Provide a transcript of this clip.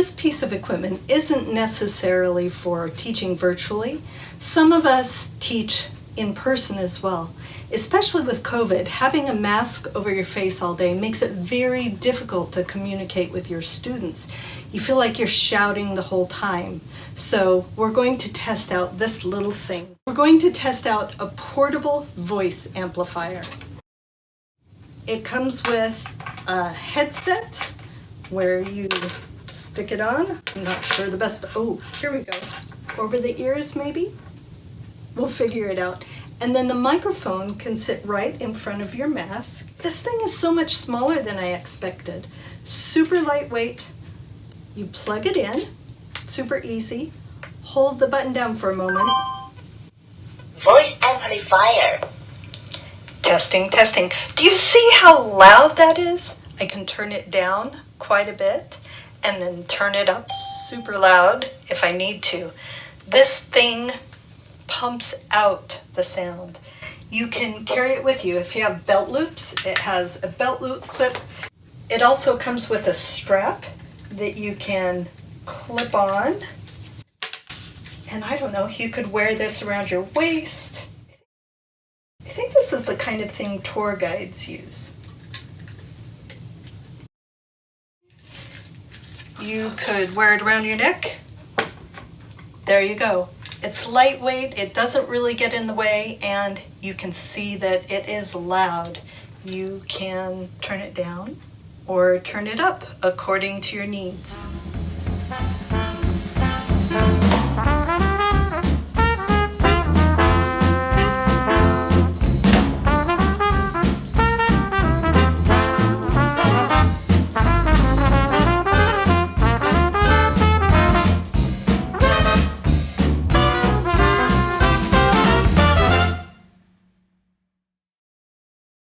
this piece of equipment isn't necessarily for teaching virtually. Some of us teach in person as well. Especially with COVID, having a mask over your face all day makes it very difficult to communicate with your students. You feel like you're shouting the whole time. So we're going to test out this little thing. We're going to test out a portable voice amplifier. It comes with a headset where you stick it on. I'm not sure the best, oh, here we go. Over the ears maybe? We'll figure it out. And then the microphone can sit right in front of your mask. This thing is so much smaller than I expected. Super lightweight. You plug it in, super easy. Hold the button down for a moment. Voice amplifier. Testing, testing. Do you see how loud that is? I can turn it down quite a bit and then turn it up super loud if I need to. This thing pumps out the sound. You can carry it with you. If you have belt loops, it has a belt loop clip. It also comes with a strap that you can clip on. And I don't know, you could wear this around your waist. I think this is the kind of thing tour guides use. You could wear it around your neck. There you go. It's lightweight, it doesn't really get in the way, and you can see that it is loud. You can turn it down or turn it up according to your needs.